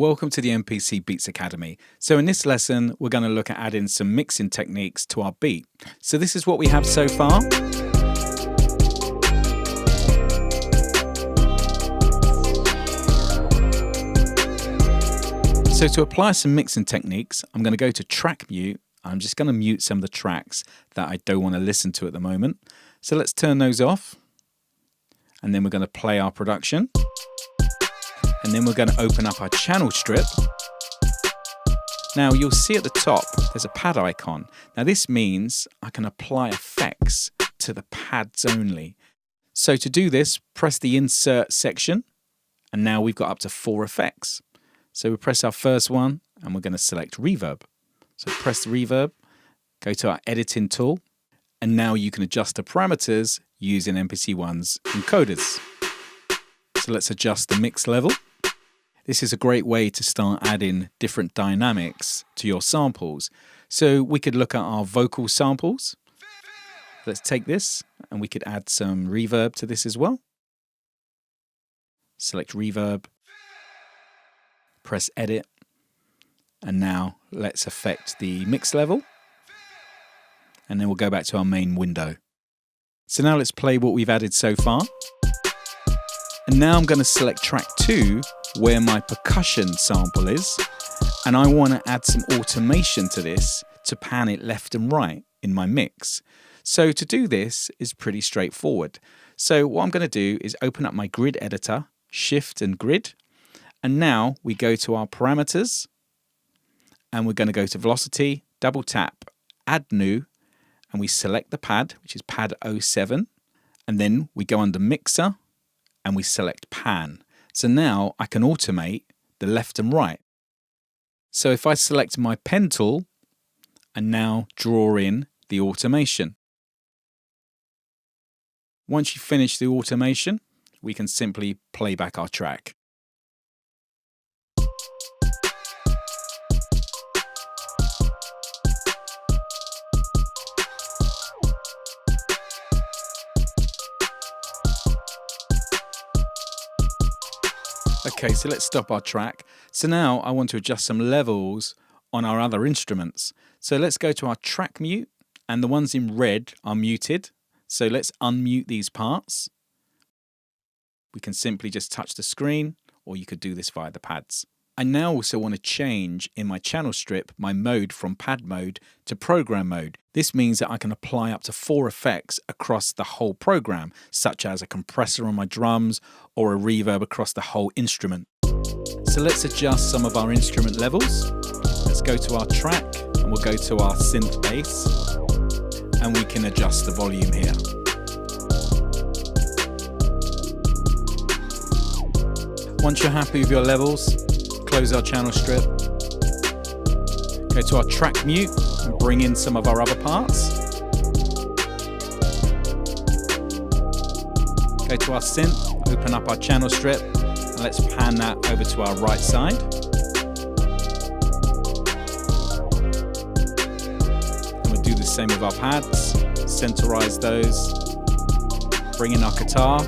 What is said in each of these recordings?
welcome to the MPC Beats Academy. So in this lesson, we're going to look at adding some mixing techniques to our beat. So this is what we have so far. So to apply some mixing techniques, I'm going to go to track mute. I'm just going to mute some of the tracks that I don't want to listen to at the moment. So let's turn those off. And then we're going to play our production. And then we're going to open up our channel strip. Now you'll see at the top, there's a pad icon. Now this means I can apply effects to the pads only. So to do this, press the insert section. And now we've got up to 4 effects. So we press our first one and we're going to select reverb. So press the reverb, go to our editing tool, and now you can adjust the parameters using MPC1's encoders. So let's adjust the mix level. This is a great way to start adding different dynamics to your samples. So we could look at our vocal samples. Let's take this and we could add some reverb to this as well. Select reverb, press edit, and now let's affect the mix level. And then we'll go back to our main window. So now let's play what we've added so far. And now I'm going to select track 2 where my percussion sample is. And I want to add some automation to this to pan it left and right in my mix. So to do this is pretty straightforward. So what I'm going to do is open up my grid editor, shift and grid. And now we go to our parameters. And we're going to go to velocity, double tap, add new. And we select the pad, which is pad 07. And then we go under mixer and we select pan. So now I can automate the left and right. So if I select my pen tool and now draw in the automation. Once you finish the automation, we can simply play back our track. Okay, so let's stop our track. So now I want to adjust some levels on our other instruments. So let's go to our track mute, and the ones in red are muted. So let's unmute these parts. We can simply just touch the screen, or you could do this via the pads. I now also want to change in my channel strip my mode from pad mode to program mode. This means that I can apply up to 4 effects across the whole program, such as a compressor on my drums or a reverb across the whole instrument. So let's adjust some of our instrument levels. Let's go to our track and we'll go to our synth bass and we can adjust the volume here. Once you're happy with your levels, close our channel strip, go to our track mute and bring in some of our other parts. Go to our synth, open up our channel strip, and let's pan that over to our right side. And we'll do the same with our pads, centerize those, bring in our guitar,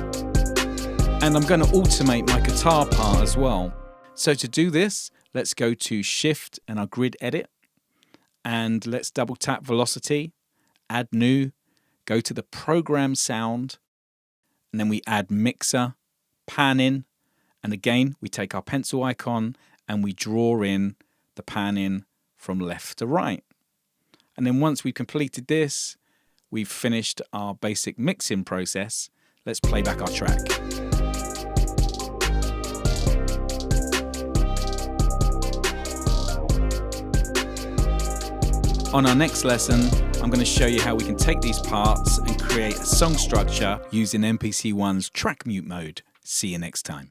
and I'm going to automate my guitar part as well. So to do this, let's go to Shift and our grid edit, and let's double tap velocity, add new, go to the program sound, and then we add mixer, pan in, and again we take our pencil icon and we draw in the pan in from left to right. And then once we've completed this, we've finished our basic mixing process. Let's play back our track. On our next lesson, I'm going to show you how we can take these parts and create a song structure using MPC1's track mute mode. See you next time.